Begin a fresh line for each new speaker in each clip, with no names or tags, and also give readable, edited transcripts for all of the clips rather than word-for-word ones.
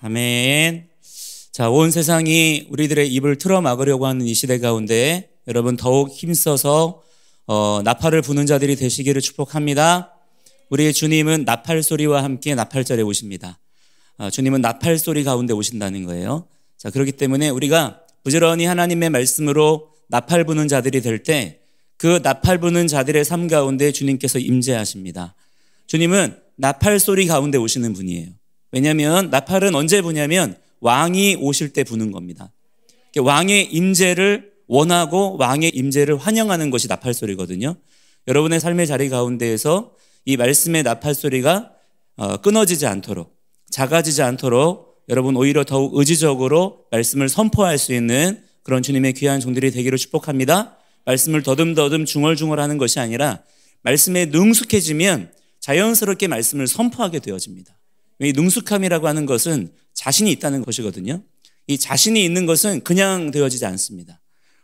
아멘. 자, 온 세상이 우리들의 입을 틀어 막으려고 하는 이 시대 가운데 여러분 더욱 힘써서 나팔을 부는 자들이 되시기를 축복합니다. 우리의 주님은 나팔 소리와 함께 나팔절에 오십니다. 주님은 나팔 소리 가운데 오신다는 거예요. 자, 그렇기 때문에 우리가 부지런히 하나님의 말씀으로 나팔 부는 자들이 될 때 그 나팔 부는 자들의 삶 가운데 주님께서 임재하십니다. 주님은 나팔 소리 가운데 오시는 분이에요. 왜냐하면 나팔은 언제 부냐면 왕이 오실 때 부는 겁니다. 왕의 임재를 원하고 왕의 임재를 환영하는 것이 나팔 소리거든요. 여러분의 삶의 자리 가운데에서 이 말씀의 나팔 소리가 끊어지지 않도록, 작아지지 않도록 여러분 오히려 더욱 의지적으로 말씀을 선포할 수 있는 그런 주님의 귀한 종들이 되기를 축복합니다. 말씀을 더듬더듬 중얼중얼하는 것이 아니라 말씀에 능숙해지면 자연스럽게 말씀을 선포하게 되어집니다. 이 능숙함이라고 하는 것은 자신이 있다는 것이거든요. 이 자신이 있는 것은 그냥 되어지지 않습니다.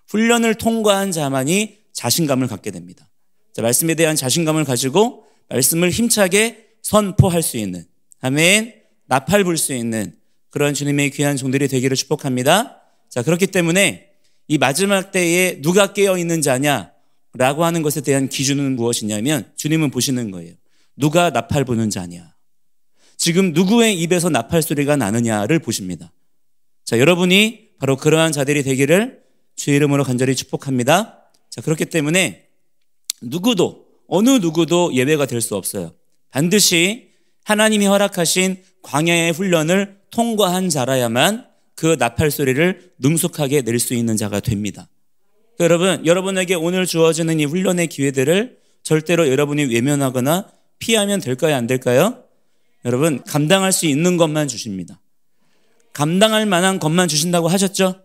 훈련을 통과한 자만이 자신감을 갖게 됩니다. 자, 말씀에 대한 자신감을 가지고 말씀을 힘차게 선포할 수 있는, 아멘, 나팔 불 수 있는 그런 주님의 귀한 종들이 되기를 축복합니다. 자, 그렇기 때문에 이 마지막 때에 누가 깨어있는 자냐라고 하는 것에 대한 기준은 무엇이냐면 주님은 보시는 거예요. 누가 나팔 부는 자냐, 지금 누구의 입에서 나팔 소리가 나느냐를 보십니다. 자, 여러분이 바로 그러한 자들이 되기를 주의 이름으로 간절히 축복합니다. 자, 그렇기 때문에 누구도, 어느 누구도 예외가 될 수 없어요. 반드시 하나님이 허락하신 광야의 훈련을 통과한 자라야만 그 나팔 소리를 능숙하게 낼 수 있는 자가 됩니다. 여러분, 여러분에게 오늘 주어지는 이 훈련의 기회들을 절대로 여러분이 외면하거나 피하면 될까요? 안 될까요? 여러분, 감당할 수 있는 것만 주십니다. 감당할 만한 것만 주신다고 하셨죠?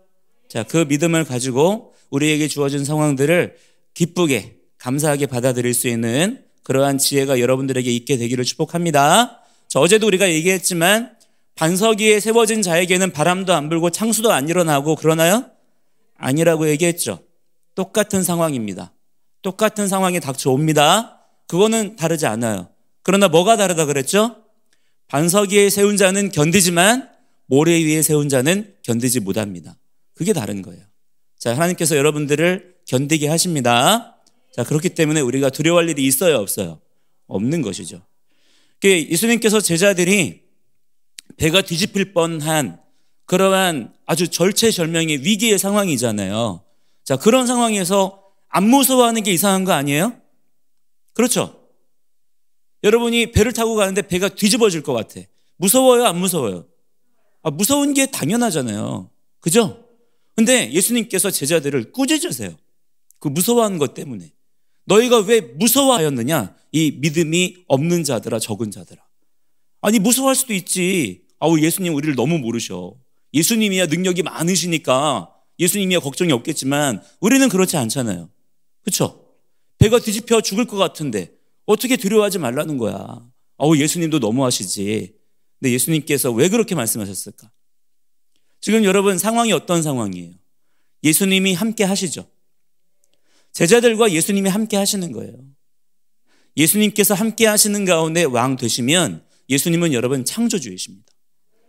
자, 그 믿음을 가지고 우리에게 주어진 상황들을 기쁘게, 감사하게 받아들일 수 있는 그러한 지혜가 여러분들에게 있게 되기를 축복합니다. 자, 어제도 우리가 얘기했지만 반석 위에 세워진 자에게는 바람도 안 불고 창수도 안 일어나고 그러나요? 아니라고 얘기했죠. 똑같은 상황입니다. 똑같은 상황이 닥쳐옵니다. 그거는 다르지 않아요. 그러나 뭐가 다르다 그랬죠? 반석 위에 세운 자는 견디지만 모래 위에 세운 자는 견디지 못합니다. 그게 다른 거예요. 자, 하나님께서 여러분들을 견디게 하십니다. 자, 그렇기 때문에 우리가 두려워할 일이 있어요, 없어요? 없는 것이죠. 예수님께서 제자들이 배가 뒤집힐 뻔한 그러한 아주 절체절명의 위기의 상황이잖아요. 자, 그런 상황에서 안 무서워하는 게 이상한 거 아니에요? 그렇죠? 여러분이 배를 타고 가는데 배가 뒤집어질 것 같아. 무서워요, 안 무서워요? 무서운 게 당연하잖아요. 그죠? 근데 예수님께서 제자들을 꾸짖으세요. 그 무서워하는 것 때문에. 너희가 왜 무서워하였느냐? 이 믿음이 없는 자들아, 적은 자들아. 아니, 무서워할 수도 있지. 예수님 우리를 너무 모르셔. 예수님이야 능력이 많으시니까 예수님이야 걱정이 없겠지만 우리는 그렇지 않잖아요. 그렇죠? 배가 뒤집혀 죽을 것 같은데 어떻게 두려워하지 말라는 거야. 예수님도 너무하시지. 근데 예수님께서 왜 그렇게 말씀하셨을까? 지금 여러분 상황이 어떤 상황이에요? 예수님이 함께 하시죠. 제자들과 예수님이 함께 하시는 거예요. 예수님께서 함께 하시는 가운데 왕 되시면 예수님은 여러분 창조주이십니다.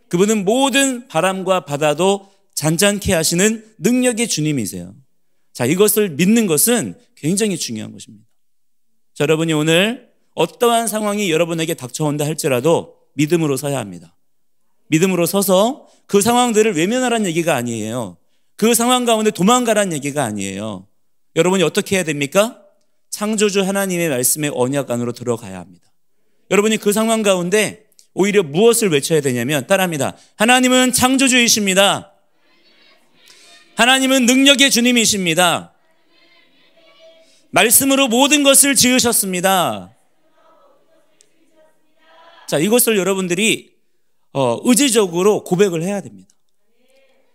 그분은 모든 바람과 바다도 잔잔케 하시는 능력의 주님이세요. 자, 이것을 믿는 것은 굉장히 중요한 것입니다. 자, 여러분이 오늘 어떠한 상황이 여러분에게 닥쳐온다 할지라도 믿음으로 서야 합니다. 믿음으로 서서 그 상황들을 외면하라는 얘기가 아니에요. 그 상황 가운데 도망가라는 얘기가 아니에요. 여러분이 어떻게 해야 됩니까? 창조주 하나님의 말씀의 언약 안으로 들어가야 합니다. 여러분이 그 상황 가운데 오히려 무엇을 외쳐야 되냐면 따라합니다. 하나님은 창조주이십니다. 하나님은 능력의 주님이십니다. 말씀으로 모든 것을 지으셨습니다. 자, 이것을 여러분들이 의지적으로 고백을 해야 됩니다.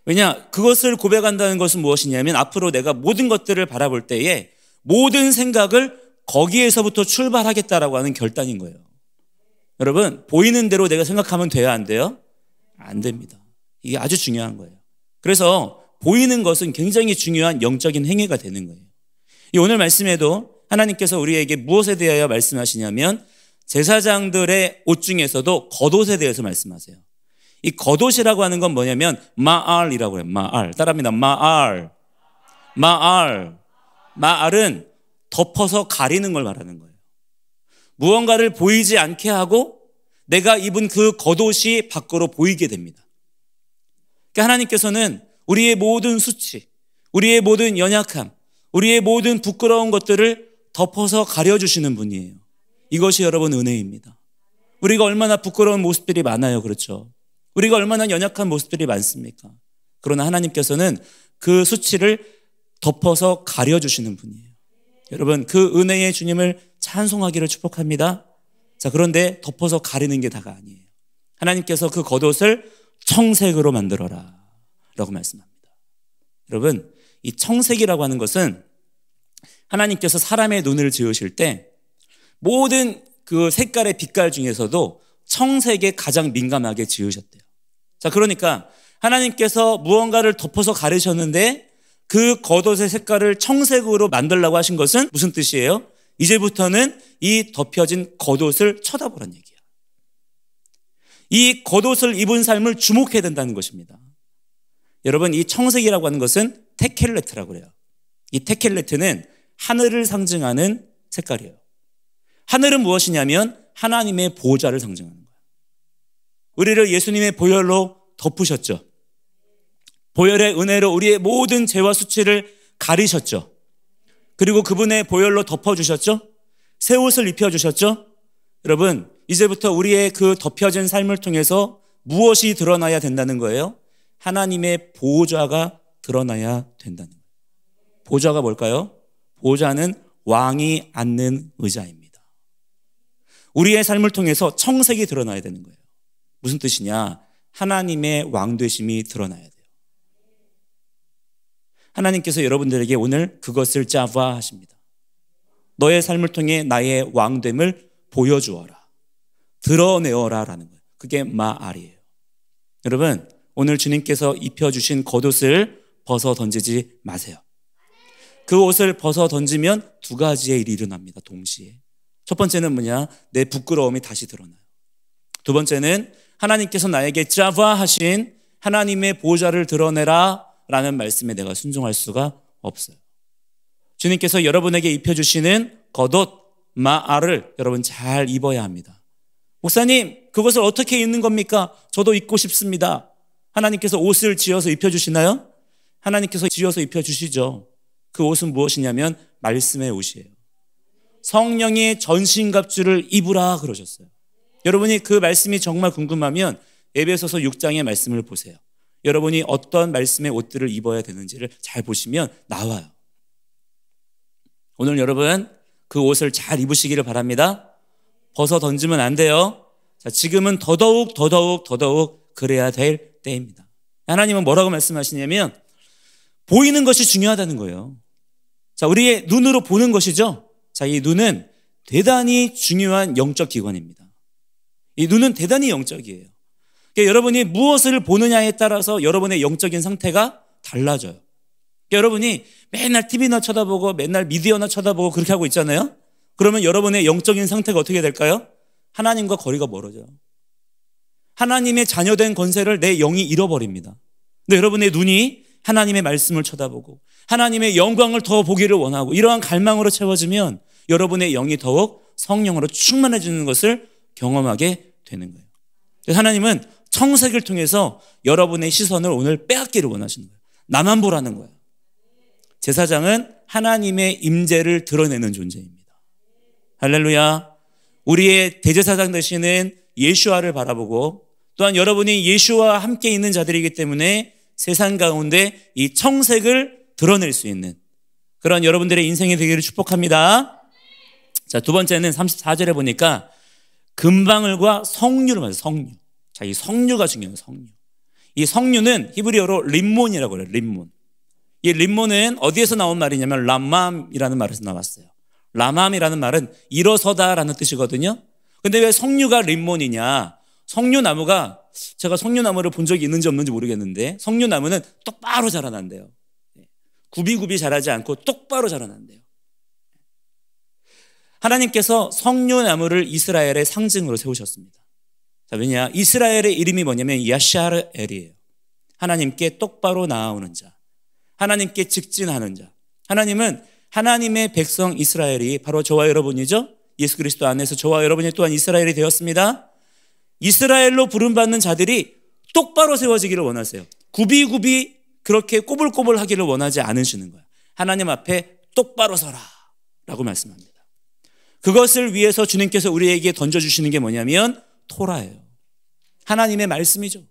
왜냐? 그것을 고백한다는 것은 무엇이냐면 앞으로 내가 모든 것들을 바라볼 때에 모든 생각을 거기에서부터 출발하겠다라고 하는 결단인 거예요. 여러분, 보이는 대로 내가 생각하면 돼야 안 돼요? 안 됩니다. 이게 아주 중요한 거예요. 그래서 보이는 것은 굉장히 중요한 영적인 행위가 되는 거예요. 이 오늘 말씀에도 하나님께서 우리에게 무엇에 대하여 말씀하시냐면 제사장들의 옷 중에서도 겉옷에 대해서 말씀하세요. 이 겉옷이라고 하는 건 뭐냐면 마알이라고 해요. 마알. 따라합니다. 마알. 마알은 덮어서 가리는 걸 말하는 거예요. 무언가를 보이지 않게 하고 내가 입은 그 겉옷이 밖으로 보이게 됩니다. 그러니까 하나님께서는 우리의 모든 수치, 우리의 모든 연약함, 우리의 모든 부끄러운 것들을 덮어서 가려주시는 분이에요. 이것이 여러분 은혜입니다. 우리가 얼마나 부끄러운 모습들이 많아요. 그렇죠? 우리가 얼마나 연약한 모습들이 많습니까? 그러나 하나님께서는 그 수치를 덮어서 가려주시는 분이에요. 여러분, 그 은혜의 주님을 찬송하기를 축복합니다. 자, 그런데 덮어서 가리는 게 다가 아니에요. 하나님께서 그 겉옷을 청색으로 만들어라 라고 말씀합니다. 여러분, 이 청색이라고 하는 것은 하나님께서 사람의 눈을 지으실 때 모든 그 색깔의 빛깔 중에서도 청색에 가장 민감하게 지으셨대요. 자, 그러니까 하나님께서 무언가를 덮어서 가리셨는데 그 겉옷의 색깔을 청색으로 만들라고 하신 것은 무슨 뜻이에요? 이제부터는 이 덮여진 겉옷을 쳐다보란 얘기야. 이 겉옷을 입은 삶을 주목해야 된다는 것입니다. 여러분, 이 청색이라고 하는 것은 테켈레트라고 그래요. 이 테켈레트는 하늘을 상징하는 색깔이에요. 하늘은 무엇이냐면 하나님의 보좌를 상징하는 거예요. 우리를 예수님의 보혈로 덮으셨죠. 보혈의 은혜로 우리의 모든 죄와 수치를 가리셨죠. 그리고 그분의 보혈로 덮어주셨죠. 새 옷을 입혀주셨죠. 여러분, 이제부터 우리의 그 덮여진 삶을 통해서 무엇이 드러나야 된다는 거예요? 하나님의 보좌가 드러나야 된다는 거예요. 보좌가 뭘까요? 보좌는 왕이 앉는 의자입니다. 우리의 삶을 통해서 청색이 드러나야 되는 거예요. 무슨 뜻이냐? 하나님의 왕되심이 드러나야 돼요. 하나님께서 여러분들에게 오늘 그것을 짜와 하십니다. 너의 삶을 통해 나의 왕됨을 보여주어라. 드러내어라 라는 거예요. 그게 마알이에요. 여러분, 오늘 주님께서 입혀주신 겉옷을 벗어 던지지 마세요. 그 옷을 벗어 던지면 두 가지의 일이 일어납니다. 동시에. 첫 번째는 뭐냐? 내 부끄러움이 다시 드러나요. 두 번째는 하나님께서 나에게 짜와 하신 하나님의 보좌를 드러내라 라는 말씀에 내가 순종할 수가 없어요. 주님께서 여러분에게 입혀주시는 겉옷 마알을 여러분 잘 입어야 합니다. 목사님, 그것을 어떻게 입는 겁니까? 저도 입고 싶습니다. 하나님께서 옷을 지어서 입혀주시나요? 하나님께서 지어서 입혀주시죠. 그 옷은 무엇이냐면 말씀의 옷이에요. 성령의 전신갑주를 입으라 그러셨어요. 여러분이 그 말씀이 정말 궁금하면 에베소서 6장의 말씀을 보세요. 여러분이 어떤 말씀의 옷들을 입어야 되는지를 잘 보시면 나와요. 오늘 여러분 그 옷을 잘 입으시기를 바랍니다. 벗어 던지면 안 돼요. 자, 지금은 더더욱 그래야 될 때입니다. 하나님은 뭐라고 말씀하시냐면 보이는 것이 중요하다는 거예요. 자, 우리의 눈으로 보는 것이죠. 자, 이 눈은 대단히 중요한 영적 기관입니다. 이 눈은 대단히 영적이에요. 그러니까 여러분이 무엇을 보느냐에 따라서 여러분의 영적인 상태가 달라져요. 그러니까 여러분이 맨날 TV나 쳐다보고 맨날 미디어나 쳐다보고 그렇게 하고 있잖아요. 그러면 여러분의 영적인 상태가 어떻게 될까요? 하나님과 거리가 멀어져요. 하나님의 자녀된 권세를 내 영이 잃어버립니다. 근데 여러분의 눈이 하나님의 말씀을 쳐다보고 하나님의 영광을 더 보기를 원하고 이러한 갈망으로 채워지면 여러분의 영이 더욱 성령으로 충만해지는 것을 경험하게 되는 거예요. 그래서 하나님은 청색을 통해서 여러분의 시선을 오늘 빼앗기를 원하시는 거예요. 나만 보라는 거예요. 제사장은 하나님의 임재를 드러내는 존재입니다. 할렐루야. 우리의 대제사장 되시는 예수와를 바라보고 또한 여러분이 예수와 함께 있는 자들이기 때문에 세상 가운데 이 청색을 드러낼 수 있는 그런 여러분들의 인생이 되기를 축복합니다. 자, 두 번째는 34절에 보니까 금방울과 석류를 말해요. 석류. 자, 이 석류가 중요해요. 석류. 이 석류는 히브리어로 림몬이라고 그래요. 림몬. 이 림몬은 어디에서 나온 말이냐면 라맘이라는 말에서 나왔어요. 라맘이라는 말은 일어서다라는 뜻이거든요. 근데 왜 석류가 림몬이냐? 석류나무가 제가 석류나무를 본 적이 있는지 없는지 모르겠는데 석류나무는 똑바로 자라난대요. 굽이굽이 자라지 않고 똑바로 자라난대요. 하나님께서 석류나무를 이스라엘의 상징으로 세우셨습니다. 자, 왜냐? 이스라엘의 이름이 뭐냐면 야샤르엘이에요. 하나님께 똑바로 나아오는 자, 하나님께 직진하는 자. 하나님은 하나님의 백성 이스라엘이 바로 저와 여러분이죠. 예수 그리스도 안에서 저와 여러분이 또한 이스라엘이 되었습니다. 이스라엘로 부름받는 자들이 똑바로 세워지기를 원하세요. 굽이굽이 그렇게 꼬불꼬불 하기를 원하지 않으시는 거예요. 하나님 앞에 똑바로 서라 라고 말씀합니다. 그것을 위해서 주님께서 우리에게 던져주시는 게 뭐냐면 토라예요. 하나님의 말씀이죠.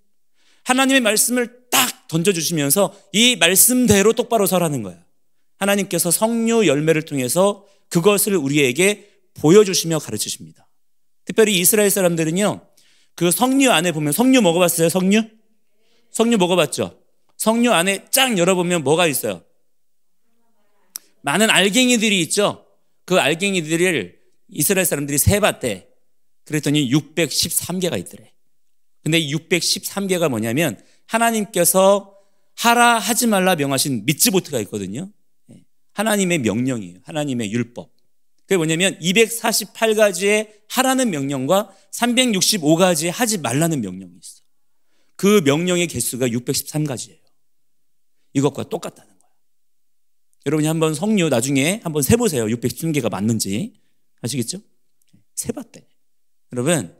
하나님의 말씀을 딱 던져주시면서 이 말씀대로 똑바로 서라는 거야. 하나님께서 석류 열매를 통해서 그것을 우리에게 보여주시며 가르치십니다. 특별히 이스라엘 사람들은요, 그 석류 안에 보면, 석류 먹어봤어요? 석류? 석류 먹어봤죠? 석류 안에 쫙 열어보면 뭐가 있어요? 많은 알갱이들이 있죠? 그 알갱이들을 이스라엘 사람들이 세봤대. 그랬더니 613개가 있더래. 근데 613개가 뭐냐면 하나님께서 하라 하지 말라 명하신 미츠보트가 있거든요. 하나님의 명령이에요. 하나님의 율법. 그게 뭐냐면 248가지의 하라는 명령과 365가지의 하지 말라는 명령이 있어. 그 명령의 개수가 613가지예요. 이것과 똑같다는 거예요. 여러분이 한번 석류 나중에 한번 세보세요. 613개가 맞는지. 아시겠죠? 세봤대. 여러분,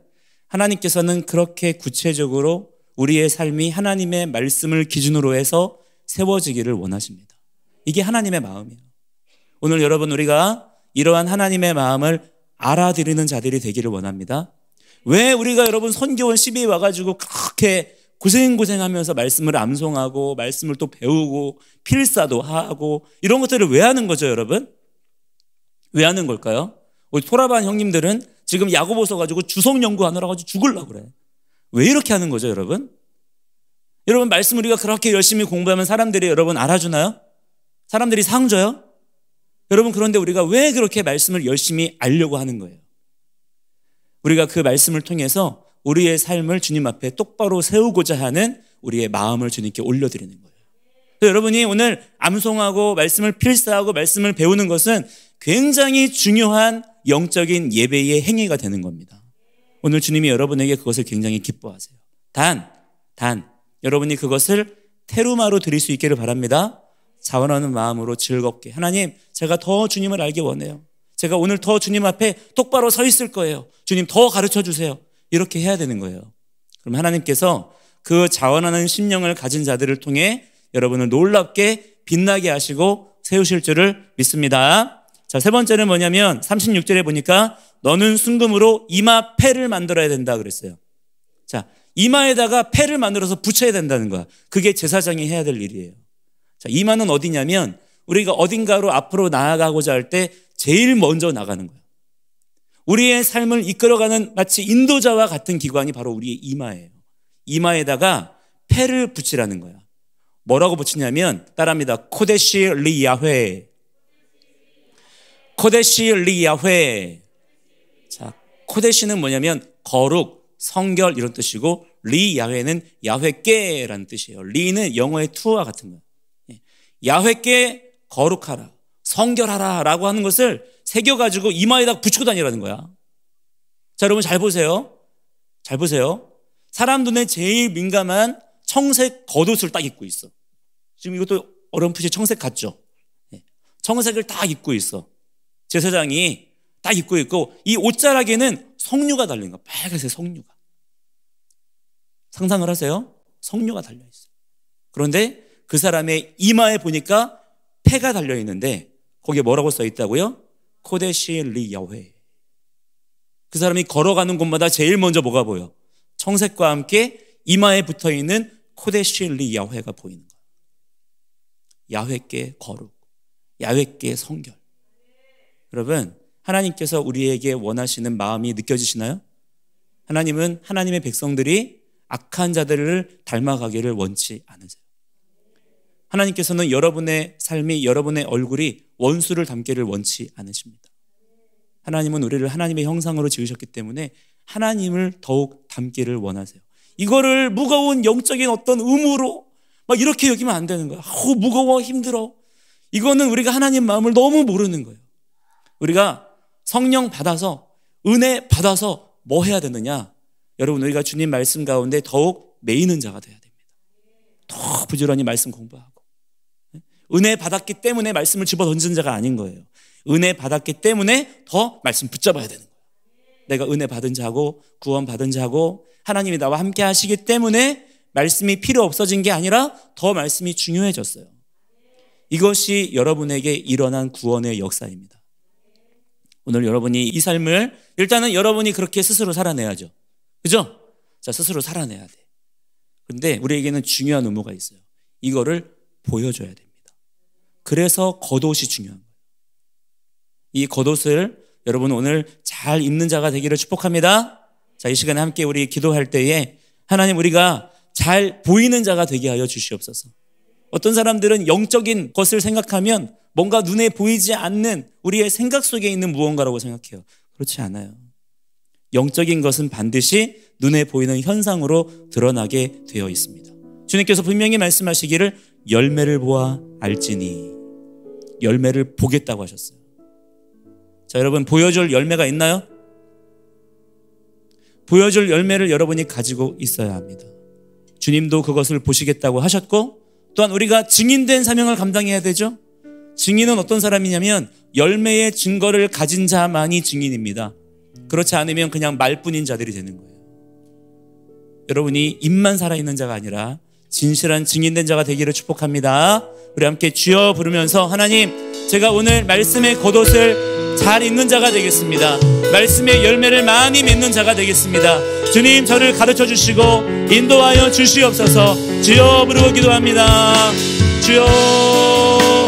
하나님께서는 그렇게 구체적으로 우리의 삶이 하나님의 말씀을 기준으로 해서 세워지기를 원하십니다. 이게 하나님의 마음이에요. 오늘 여러분, 우리가 이러한 하나님의 마음을 알아들이는 자들이 되기를 원합니다. 왜 우리가 여러분 선교원 12에 와가지고 그렇게 고생하면서 말씀을 암송하고 말씀을 또 배우고 필사도 하고 이런 것들을 왜 하는 거죠, 여러분? 왜 하는 걸까요? 우리 토라반 형님들은 지금 야고보서 가지고 주석 연구하느라 가지고 죽으려고 그래. 왜 이렇게 하는 거죠, 여러분? 여러분, 말씀 우리가 그렇게 열심히 공부하면 사람들이 여러분 알아주나요? 사람들이 상 줘요? 여러분, 그런데 우리가 왜 그렇게 말씀을 열심히 알려고 하는 거예요? 우리가 그 말씀을 통해서 우리의 삶을 주님 앞에 똑바로 세우고자 하는 우리의 마음을 주님께 올려드리는 거예요. 그래서 여러분이 오늘 암송하고 말씀을 필사하고 말씀을 배우는 것은 굉장히 중요한 영적인 예배의 행위가 되는 겁니다. 오늘 주님이 여러분에게 그것을 굉장히 기뻐하세요. 단 여러분이 그것을 테루마로 드릴 수 있기를 바랍니다. 자원하는 마음으로 즐겁게, 하나님, 제가 더 주님을 알기 원해요. 제가 오늘 더 주님 앞에 똑바로 서 있을 거예요. 주님, 더 가르쳐 주세요. 이렇게 해야 되는 거예요. 그럼 하나님께서 그 자원하는 심령을 가진 자들을 통해 여러분을 놀랍게 빛나게 하시고 세우실 줄을 믿습니다. 자, 세 번째는 뭐냐면 36절에 보니까 너는 순금으로 이마 패를 만들어야 된다 그랬어요. 자, 이마에다가 패를 만들어서 붙여야 된다는 거야. 그게 제사장이 해야 될 일이에요. 자, 이마는 어디냐면 우리가 어딘가로 앞으로 나아가고자 할 때 제일 먼저 나가는 거예요. 우리의 삶을 이끌어가는 마치 인도자와 같은 기관이 바로 우리의 이마예요. 이마에다가 패를 붙이라는 거야. 뭐라고 붙이냐면 따라합니다. 코데시 리 야훼. 코데시 리 야훼. 자, 코데시는 뭐냐면 거룩, 성결 이런 뜻이고 리 야훼는 야훼께라는 뜻이에요. 리는 영어의 투와 같은 거예요. 야훼께 거룩하라, 성결하라 라고 하는 것을 새겨가지고 이마에다 붙이고 다니라는 거야. 자, 여러분 잘 보세요. 잘 보세요. 사람 눈에 제일 민감한 청색 겉옷을 딱 입고 있어. 지금 이것도 어렴풋이 청색 같죠? 청색을 딱 입고 있어. 제사장이 딱 입고 있고 이 옷자락에는 석류가 달린 거야. 빨간색 석류가. 상상을 하세요? 석류가 달려있어요. 그런데 그 사람의 이마에 보니까 패가 달려있는데 거기에 뭐라고 써있다고요? 코데시 리 야훼. 그 사람이 걸어가는 곳마다 제일 먼저 뭐가 보여? 청색과 함께 이마에 붙어있는 코데시 리 야훼가 보이는 거야. 야훼께 거룩, 야훼께 성결. 여러분, 하나님께서 우리에게 원하시는 마음이 느껴지시나요? 하나님은 하나님의 백성들이 악한 자들을 닮아가기를 원치 않으세요. 하나님께서는 여러분의 삶이, 여러분의 얼굴이 원수를 닮기를 원치 않으십니다. 하나님은 우리를 하나님의 형상으로 지으셨기 때문에 하나님을 더욱 닮기를 원하세요. 이거를 무거운 영적인 어떤 의무로 막 이렇게 여기면 안 되는 거야. 무거워, 힘들어. 이거는 우리가 하나님 마음을 너무 모르는 거예요. 우리가 성령 받아서, 은혜 받아서 뭐 해야 되느냐? 여러분, 우리가 주님 말씀 가운데 더욱 매이는 자가 돼야 됩니다. 더 부지런히 말씀 공부하고. 은혜 받았기 때문에 말씀을 집어 던진 자가 아닌 거예요. 은혜 받았기 때문에 더 말씀 붙잡아야 되는 거예요. 내가 은혜 받은 자고 구원 받은 자고 하나님이 나와 함께 하시기 때문에 말씀이 필요 없어진 게 아니라 더 말씀이 중요해졌어요. 이것이 여러분에게 일어난 구원의 역사입니다. 오늘 여러분이 이 삶을 일단은 여러분이 그렇게 스스로 살아내야죠. 그죠? 자, 스스로 살아내야 돼. 근데 우리에게는 중요한 의무가 있어요. 이거를 보여줘야 됩니다. 그래서 겉옷이 중요한 거예요. 이 겉옷을 여러분 오늘 잘 입는 자가 되기를 축복합니다. 자, 이 시간에 함께 우리 기도할 때에 하나님, 우리가 잘 보이는 자가 되게 하여 주시옵소서. 어떤 사람들은 영적인 것을 생각하면 뭔가 눈에 보이지 않는 우리의 생각 속에 있는 무언가라고 생각해요. 그렇지 않아요. 영적인 것은 반드시 눈에 보이는 현상으로 드러나게 되어 있습니다. 주님께서 분명히 말씀하시기를 열매를 보아 알지니, 열매를 보겠다고 하셨어요. 자, 여러분, 보여줄 열매가 있나요? 보여줄 열매를 여러분이 가지고 있어야 합니다. 주님도 그것을 보시겠다고 하셨고, 또한 우리가 증인된 사명을 감당해야 되죠. 증인은 어떤 사람이냐면 열매의 증거를 가진 자만이 증인입니다. 그렇지 않으면 그냥 말뿐인 자들이 되는 거예요. 여러분이 입만 살아있는 자가 아니라 진실한 증인된 자가 되기를 축복합니다. 우리 함께 주여 부르면서, 하나님, 제가 오늘 말씀의 겉옷을 잘 입는 자가 되겠습니다. 말씀의 열매를 많이 맺는 자가 되겠습니다. 주님, 저를 가르쳐 주시고 인도하여 주시옵소서. 주여 부르고 기도합니다. 주여.